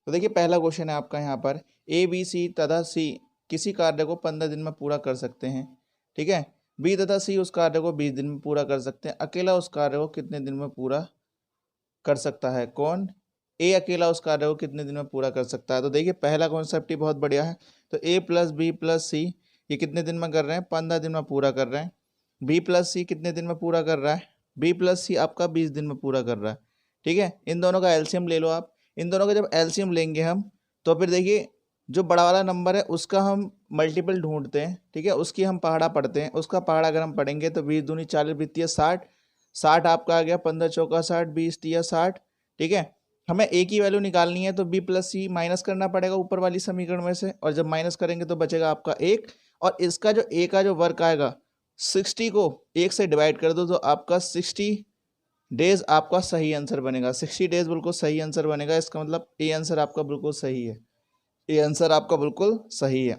तो देखिए पहला क्वेश्चन है आपका यहाँ पर, ए बी सी तथा सी किसी कार्य को 15 दिन में पूरा कर सकते हैं, ठीक है। बी तथा सी उस कार्य को 20 दिन में पूरा कर सकते हैं, अकेला उस कार्य को कितने दिन में पूरा कर सकता है? कौन? ए अकेला उस कार्य को कितने दिन में पूरा कर सकता है? तो देखिए पहला कॉन्सेप्ट ही बहुत बढ़िया है। तो ए प्लस बी प्लस सी ये कितने दिन में कर रहे हैं? 15 दिन में पूरा कर रहे हैं। बी प्लस सी कितने दिन में पूरा कर रहा है? बी प्लस सी आपका 20 दिन में पूरा कर रहा है, ठीक है। इन दोनों का एलसीएम ले लो आप। इन दोनों का जब एलसीएम लेंगे हम, तो फिर देखिए जो बड़ा वाला नंबर है उसका हम मल्टीपल ढूंढते हैं, ठीक है, उसकी हम पहाड़ा पढ़ते हैं। उसका पहाड़ा अगर हम पढ़ेंगे तो 20 दूनी 40 बीती 60, 60 आपका आ गया, 15 चौका 60, 20 तिया 60, ठीक है। हमें ए की वैल्यू निकालनी है तो बी प्लस सी माइनस करना पड़ेगा ऊपर वाली समीकरण में से, और जब माइनस करेंगे तो बचेगा आपका 1, और इसका जो ए का जो वर्क आएगा 60 को 1 से डिवाइड कर दो तो आपका 60 डेज आपका सही आंसर बनेगा। 60 डेज बिल्कुल सही आंसर बनेगा। इसका मतलब ए आंसर आपका बिल्कुल सही है। ए आंसर आपका बिल्कुल सही है।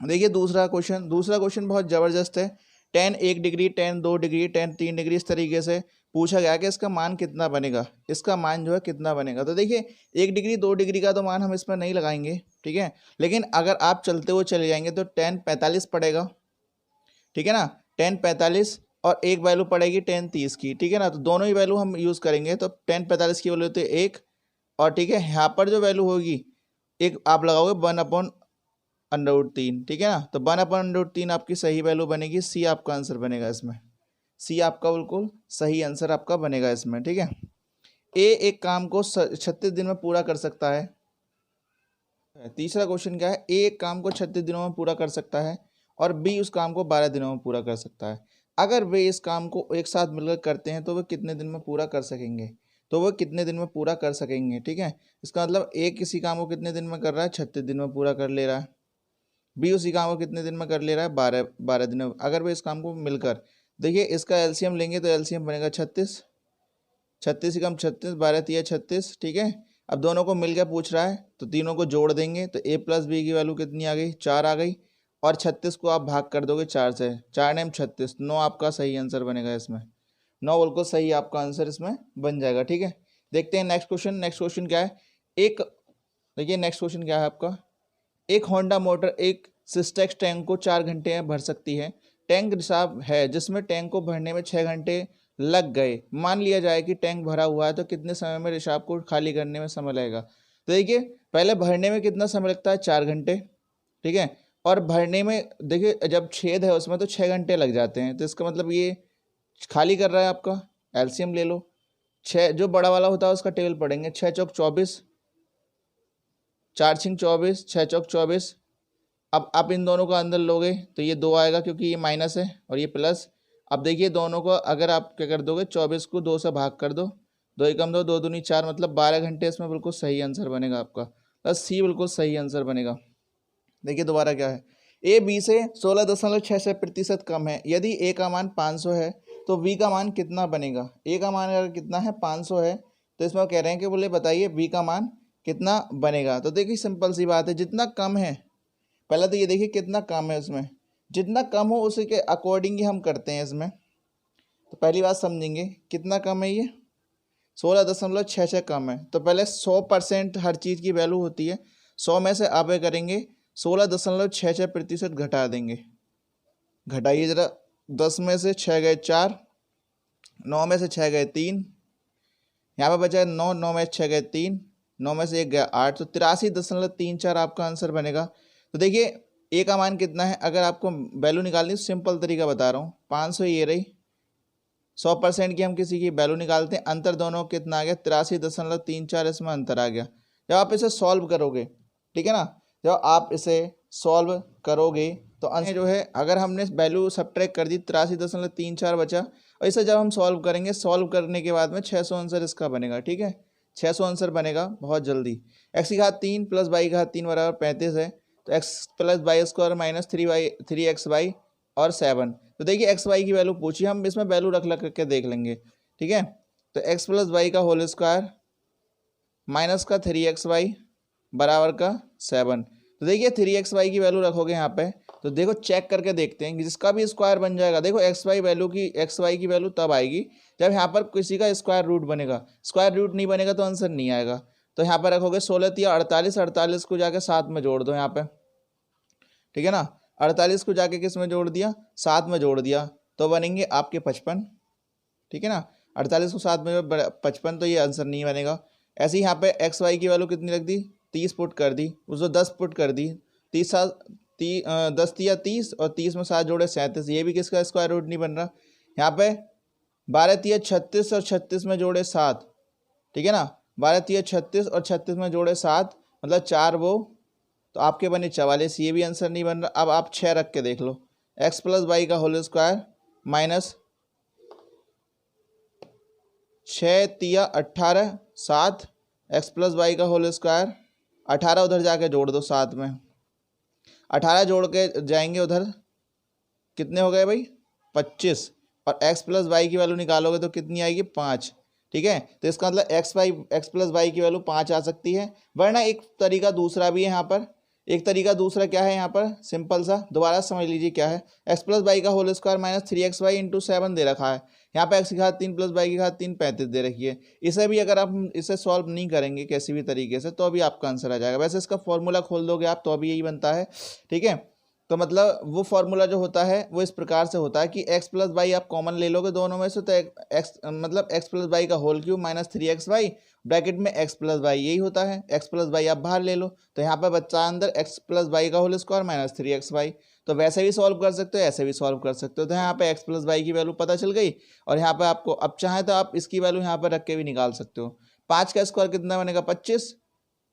देखिए दूसरा क्वेश्चन बहुत जबरदस्त है। tan 1 degree, tan 2 degree, tan 3 degree, इस तरीके से पूछा गया कि इसका मान कितना बनेगा, इसका मान जो है कितना बनेगा। तो देखिए 1 डिग्री 2 डिग्री का तो मान हम इसमें नहीं लगाएंगे, ठीक है, लेकिन अगर आप चलते हुए चले जाएंगे तो tan 45 पड़ेगा, ठीक है ना, tan 45, और एक वैल्यू पड़ेगी tan 30 की, ठीक है ना। तो दोनों ही वैल्यू हम यूज़ करेंगे। तो tan 45 की वैल्यू तो 1, और ठीक है यहाँ पर जो वैल्यू होगी एक आप लगाओगे 1/√3, ठीक है ना। तो 1/√3 आपकी सही वैल्यू बनेगी। सी आपका आंसर बनेगा इसमें। सी आपका बिल्कुल सही आंसर आपका बनेगा इसमें, ठीक है। ए एक काम को 36 दिन में पूरा कर सकता है। तीसरा क्वेश्चन क्या है? ए एक काम को 36 दिनों में पूरा कर सकता है और बी उस काम को 12 दिनों में पूरा कर सकता है। अगर वे इस काम को एक साथ मिलकर करते हैं तो वे कितने दिन में पूरा कर सकेंगे? तो वो कितने दिन में पूरा कर सकेंगे, ठीक है। इसका मतलब ए किसी काम को कितने दिन में कर रहा है? 36 दिन में पूरा कर ले रहा है। बी उसी काम को कितने दिन में कर ले रहा है? 12 दिन में। अगर वे इस काम को मिलकर, देखिए इसका एलसीएम लेंगे तो एलसीएम बनेगा 36, 36 ही कम 36, 12 तिया 36, ठीक है। अब दोनों को मिलकर पूछ रहा है तो तीनों को जोड़ देंगे तो ए प्लस बी की वैल्यू कितनी आ गई? 4 आ गई, और 36 को आप भाग कर दोगे 4 से, 4 नेम 36, 9 आपका सही आंसर बनेगा इसमें। 9 बिल्कुल सही आपका आंसर इसमें बन जाएगा, ठीक है। देखते हैं नेक्स्ट क्वेश्चन। नेक्स्ट क्वेश्चन क्या है? एक देखिए नेक्स्ट क्वेश्चन क्या है आपका? एक होंडा मोटर एक सिस्टेक्स टैंक को 4 घंटे में भर सकती है। टैंक रिसाव है जिसमें टैंक को भरने में 6 घंटे लग गए। मान लिया जाए कि टैंक भरा हुआ है तो कितने समय में रिसाव को खाली करने में समय लगेगा? तो देखिए पहले भरने में कितना समय लगता है? 4 घंटे, ठीक है। और भरने में देखिए जब छेद है उसमें तो 6 घंटे लग जाते हैं। तो इसका मतलब ये खाली कर रहा है आपका। एलसीएम ले लो। 6 जो बड़ा वाला होता है उसका टेबल पढ़ेंगे। 6 चौक 24, 4 छिंग 24, 6 चौक 24। अब आप इन दोनों को अंदर लोगे तो ये 2 आएगा क्योंकि ये माइनस है और ये प्लस। अब देखिए दोनों को अगर आप क्या कर दोगे, 24 को 2 से भाग कर दो, 2 एकम 2, 2 दूनी 4, मतलब 12 घंटे इसमें बिल्कुल सही आंसर बनेगा आपका। बस सी बिल्कुल सही आंसर बनेगा। देखिए दोबारा क्या है? ए बी से 16.66% कम है। यदि ए का मान 500 है तो बी का मान कितना बनेगा? ए का मान अगर कितना है? 500 है, तो इसमें कह रहे हैं कि बोले बताइए बी का मान कितना बनेगा। तो देखिए सिंपल सी बात है, जितना कम है, पहले तो ये देखिए कितना कम है, उसमें जितना कम हो उसी के अकॉर्डिंग ही हम करते हैं इसमें। तो पहली बात समझेंगे कितना कम है, ये 16.66 कम है। तो पहले 100% हर चीज़ की वैल्यू होती है। 100 में से आप ये करेंगे 16.66% घटा देंगे। घटाइए ज़रा, 10 में से 6 गए 4, 9 में से 6 गए 3, यहाँ पे बचा 9, 9 में 6 गए 3, 9 में से 1 गया 8, तो 83.34 आपका आंसर बनेगा। तो देखिए ए का मान कितना है? अगर आपको वैल्यू निकालनी है, सिंपल तरीका बता रहा हूँ, 500 ये रही, 100% की हम किसी की वैल्यू निकालते हैं, अंतर दोनों कितना आ गया? 83.34, इसमें अंतर आ गया। जब आप इसे सॉल्व करोगे, ठीक है ना, जब आप इसे सॉल्व करोगे तो आंसर जो है, अगर हमने वैल्यू सब्ट्रैक्ट कर दी 83.34 बचा, और इसे जब हम सॉल्व करेंगे, सॉल्व करने के बाद में 600 आंसर इसका बनेगा, ठीक है। 600 आंसर बनेगा बहुत जल्दी। एक्स की घात 3 प्लस वाई की घात 3 बराबर 35 है। तो X plus Y square minus 3x और 7। तो देखिए एक्स वाई की वैल्यू पूछी, हम इसमें वैल्यू रख करके देख लेंगे, ठीक है। तो एक्स प्लस वाई का होल स्क्वायर माइनस का 3xy बराबर का 7। तो देखिए 3xy की वैल्यू रखोगे यहाँ पे, तो देखो चेक करके देखते हैं जिसका भी स्क्वायर बन जाएगा। देखो एक्स वाई की वैल्यू तब आएगी जब यहाँ पर किसी का स्क्वायर रूट बनेगा। स्क्वायर रूट नहीं बनेगा तो आंसर नहीं आएगा। तो यहाँ पर रखोगे 16 तिया 48, 48 को जाके 7 में जोड़ दो यहाँ पे, ठीक है ना। 48 को जाके किस में जोड़ दिया, 7 में जोड़ दिया, तो बनेंगे आपके 55, ठीक है ना। 48 को 7 में 55, तो ये आंसर नहीं बनेगा। ऐसे ही यहाँ पे एक्स वाई की वैल्यू कितनी रख दी, 30 पुट कर दी, उसको 10 पुट कर दी, 10 तिया 30 और 30 में 7 जोड़े 37, ये भी किसका स्क्वायर रूट नहीं बन रहा। यहाँ पे 12 तिया 36 और 36 में जोड़े 7, ठीक है ना। 12 तिया 36 और 36 में जोड़े 7, मतलब 4 वो, तो आपके बने 44, ये भी आंसर नहीं बन रहा। अब आप 6 रख के देख लो, एक्स प्लस वाई का होल स्क्वायर माइनस 6 तिया 18 7 एक्स प्लस वाई का होल स्क्वायर, 18 उधर जाके जोड़ दो 7 में, 18 जोड़ के जाएंगे उधर, कितने हो गए भाई 25, और एक्स प्लस वाई की वैल्यू निकालोगे तो कितनी आएगी 5, ठीक है। तो इसका मतलब एक्स प्लस वाई की वैल्यू 5 आ सकती है। वरना एक तरीका दूसरा भी है यहाँ पर, एक तरीका दूसरा क्या है यहाँ पर, सिंपल सा दोबारा समझ लीजिए क्या है। एक्स प्लस वाई का whole square minus 3xy into 7 दे रखा है, यहाँ पे एक्स की घात 3 प्लस वाई की घात 3 35 दे रखी है। इसे भी अगर आप इसे सॉल्व नहीं करेंगे किसी भी तरीके से तो अभी आपका आंसर आ जाएगा। वैसे इसका फॉर्मूला खोल दोगे आप तो अभी यही बनता है, ठीक है। तो मतलब वो फॉर्मूला जो होता है वो इस प्रकार से होता है कि एक्स प्लस वाई आप कॉमन ले लोगे दोनों में से, तो एक्स प्लस वाई का whole cube minus 3xy bracket में एक्स प्लस वाई, यही होता है। एक्स प्लस वाई आप बाहर ले लो, तो यहाँ पर बच्चा अंदर एक्स प्लस वाई का होल स्क्वायर माइनस 3xy। तो वैसे भी सॉल्व कर सकते हो, ऐसे भी सॉल्व कर सकते हो। तो यहाँ पे एक्स प्लस वाई की वैल्यू पता चल गई, और यहाँ पे आपको अब चाहे तो आप इसकी वैल्यू यहाँ पर रख के भी निकाल सकते हो। 5 का स्क्वायर कितना बनेगा 25,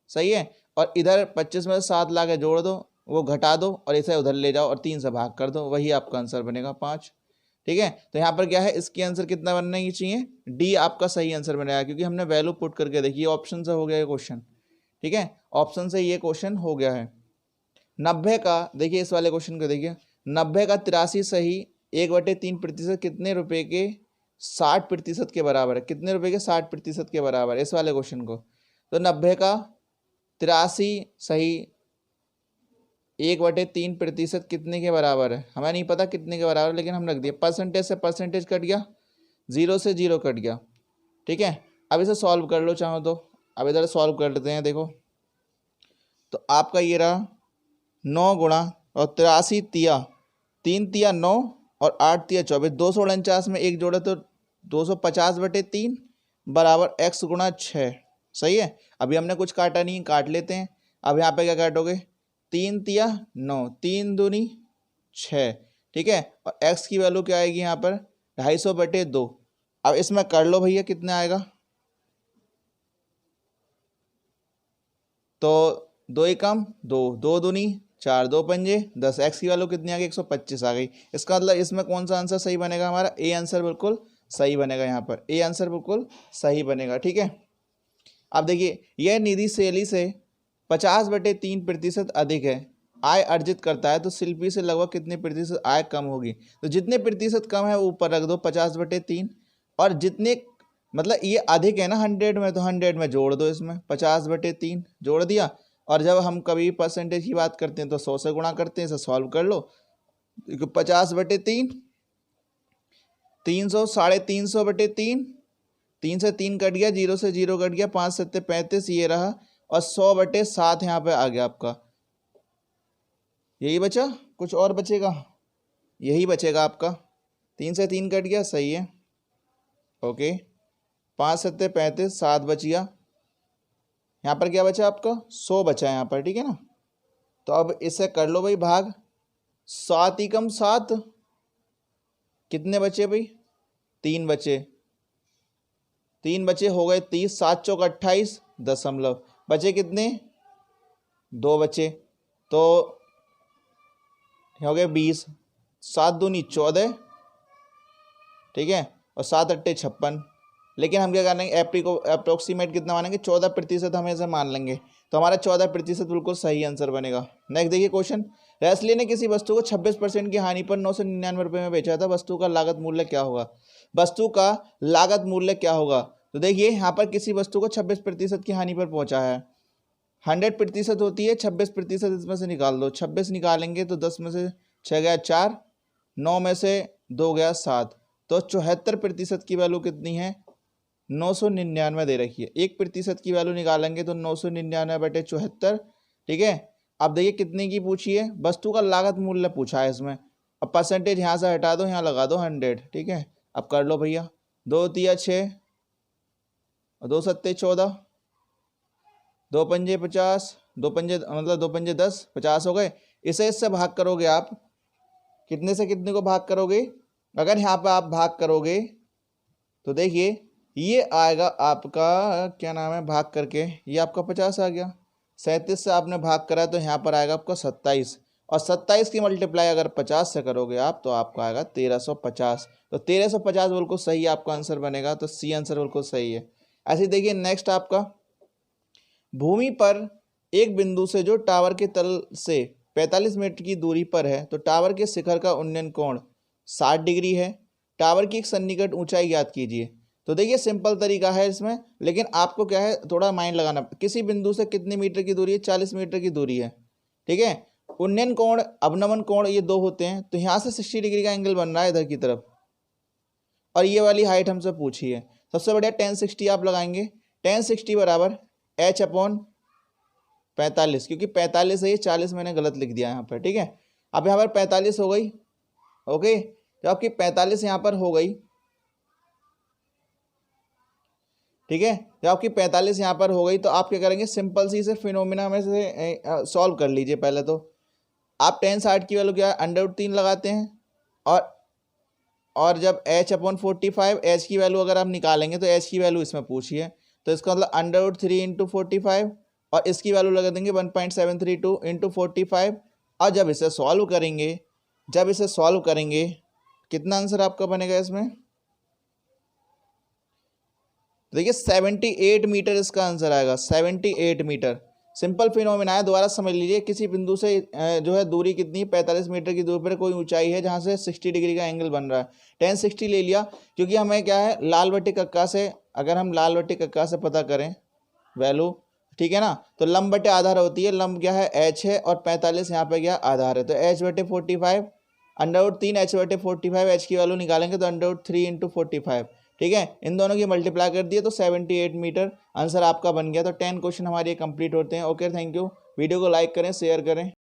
सही है। और इधर 25 में 7 ला के जोड़ दो, वो घटा दो और इसे उधर ले जाओ और 3 से भाग कर दो, वही आपका आंसर बनेगा 5, ठीक है। तो यहाँ पर क्या है, इसकी आंसर कितना बनना ही चाहिए, डी आपका सही आंसर बनेगा, क्योंकि हमने वैल्यू पुट करके देखी। ऑप्शन से हो गया ये क्वेश्चन, ठीक है, ऑप्शन से ये क्वेश्चन हो गया है। 90 का देखिए, इस वाले क्वेश्चन को देखिए, 90 का 83 सही 1/3% कितने रुपए के 60% के बराबर है, कितने रुपए के 60% के बराबर है, इस वाले क्वेश्चन को। तो 90 का 83 सही 1/3% कितने के बराबर है, हमें नहीं पता कितने के बराबर, लेकिन हम रख दिया। परसेंटेज से परसेंटेज कट गया, 0 से 0 कट गया, ठीक है। अब इसे सॉल्व कर लो चाहो तो, अब इधर सॉल्व कर लेते हैं। देखो तो आपका ये रहा 9 गुणा और 83 तिया 3 तिया 9 और 8 तिया 24, 249 में एक जोड़े तो 250/3 बराबर x गुणा 6, सही है। अभी हमने कुछ काटा नहीं, काट लेते हैं। अब यहाँ पे क्या काटोगे, 3 तिया 9, 3 दूनी 6, ठीक है। और x की वैल्यू क्या आएगी यहाँ पर 250/2। अब इसमें कर लो भैया, कितना आएगा, तो 2 ही कम 2, 2 दूनी 4, 2 पंजे 10, एक्स की वैल्यू कितनी आ गई 125 आ गई। इसका मतलब इसमें कौन सा आंसर सही बनेगा, हमारा ए आंसर बिल्कुल सही बनेगा, यहाँ पर ए आंसर बिल्कुल सही बनेगा, ठीक है। अब देखिए, यह निधि शैली से 50/3% अधिक है, आय अर्जित करता है, तो शिल्पी से लगभग कितने प्रतिशत आय कम होगी। तो जितने प्रतिशत कम है ऊपर रख दो 50/3, और जितने मतलब ये अधिक है ना 100 में, तो 100 में जोड़ दो, इसमें 50/3 जोड़ दिया। और जब हम कभी परसेंटेज की बात करते हैं तो 100 से गुणा करते हैं, इसे सॉल्व कर लो। 50/3 300, 350/3, 3 से 3 कट गया, 0 से 0 कट गया, 5 7 35 ये रहा, और 100/7 यहाँ पे आ गया आपका, यही बचा, कुछ और बचेगा, यही बचेगा आपका। 3 से 3 कट गया, सही है, ओके। 5 7 35, 7 बच गया, यहाँ पर क्या बचा आपका 100 बचा है यहाँ पर, ठीक है ना। तो अब इससे कर लो भाई भाग, 7 ही कम 7, कितने बचे भाई 3 बचे, 3 बचे हो गए 30, 7 चौक 28 दशमलव, बचे कितने 2 बचे, तो हो गए 20, 7 दूनी 14, ठीक है, और 7 अट्टे 56। लेकिन हम क्या करेंगे, एप्री को अप्रोक्सीमेट कितना मानेंगे 14% हम ऐसे मान लेंगे, तो हमारा 14% बिल्कुल सही आंसर बनेगा। नेक्स्ट देखिए क्वेश्चन, रेस्ली ने किसी वस्तु को 26% की हानि पर 999 रुपये में बेचा था, वस्तु का लागत मूल्य क्या होगा, वस्तु का लागत मूल्य क्या होगा। तो देखिए यहाँ पर किसी वस्तु को 26% की हानि पर पहुंचा है, 100% होती है, 26% इसमें से निकाल दो, 26 निकालेंगे तो 10 में से 6 गया 4, 9 में से 2 गया 7, तो 74% की वैल्यू कितनी है 999 दे रखी है। 1% की वैल्यू निकालेंगे तो 999/74, ठीक है। अब देखिए कितने की पूछी है, वस्तु का लागत मूल्य पूछा है इसमें। अब परसेंटेज यहाँ से हटा दो, यहाँ लगा दो 100, ठीक है। अब कर लो भैया, 2 तिया 6, 2 सत्ते 14, 2 पंजे 50, 2 पंजे मतलब 2 पंजे 10, 50 हो गए। इसे इससे भाग करोगे आप, कितने से कितने को भाग करोगे, अगर यहाँ पे आप भाग करोगे तो देखिए ये आएगा आपका, क्या नाम है, भाग करके ये आपका 50 आ गया। 37 से आपने भाग करा तो यहाँ पर आएगा आपका 27, और 27 की मल्टीप्लाई अगर 50 से करोगे आप तो आपका आएगा 1350। तो 1350 बिल्कुल सही आपका आंसर बनेगा, तो सी आंसर बिल्कुल सही है। ऐसे देखिए नेक्स्ट आपका, भूमि पर एक बिंदु से जो टावर के तल से 45 मीटर की दूरी पर है, तो टावर के शिखर का उन्नयन कोण 60 डिग्री है। टावर की एक सन्निकट ऊंचाई ज्ञात कीजिए। तो देखिए सिंपल तरीका है इसमें, लेकिन आपको क्या है थोड़ा माइंड लगाना। किसी बिंदु से कितनी मीटर की दूरी है, 40 मीटर की दूरी है, ठीक है। उन्नयन कोण, अवनमन कोण, ये दो होते हैं, तो यहाँ से 60 डिग्री का एंगल बन रहा है इधर की तरफ, और ये वाली हाइट हमसे पूछी है। सबसे बढ़िया tan 60 आप लगाएंगे। tan 60 बराबर h/45, क्योंकि 45 है ये, 40 मैंने गलत लिख दिया यहाँ पर, ठीक है। अब यहाँ पर 45 हो गई, ओके। जब आपकी 45 यहाँ पर हो गई, ठीक है, जब आपकी 45 यहाँ पर हो गई तो आप क्या करेंगे, सिंपल सी इसे फिनोमिना में से सॉल्व कर लीजिए। पहले तो आप tan 60 की वैल्यू क्या है, √3 लगाते हैं, और जब h/45, h की वैल्यू अगर आप निकालेंगे तो h की वैल्यू इसमें पूछी है, तो इसका मतलब √3 × 45, और इसकी वैल्यू लगा देंगे 1.732 × 45। और जब इसे सॉल्व करेंगे, कितना आंसर आपका बनेगा इसमें, देखिए 78 मीटर इसका आंसर आएगा, 78 मीटर। सिंपल फिनोमिना है, दोबारा समझ लीजिए। किसी बिंदु से जो है दूरी कितनी, 45 मीटर की दूरी पर कोई ऊंचाई है जहां से 60 डिग्री का एंगल बन रहा है। tan 60 ले लिया, क्योंकि हमें क्या है, लाल बटे कक्का से, अगर हम लाल बटे कक्का से पता करें वैल्यू, ठीक है ना, तो लंब बटे आधार होती है। लंब क्या है, h है, और 45 यहाँ पे क्या आधार है, तो h/45, √3 h/45, h की वैल्यू निकालेंगे तो √3 × 45, ठीक है। इन दोनों की मल्टीप्लाई कर दिए तो 78 मीटर आंसर आपका बन गया। तो 10 क्वेश्चन हमारे कंप्लीट होते हैं। Okay, thank you. वीडियो को लाइक करें, शेयर करें।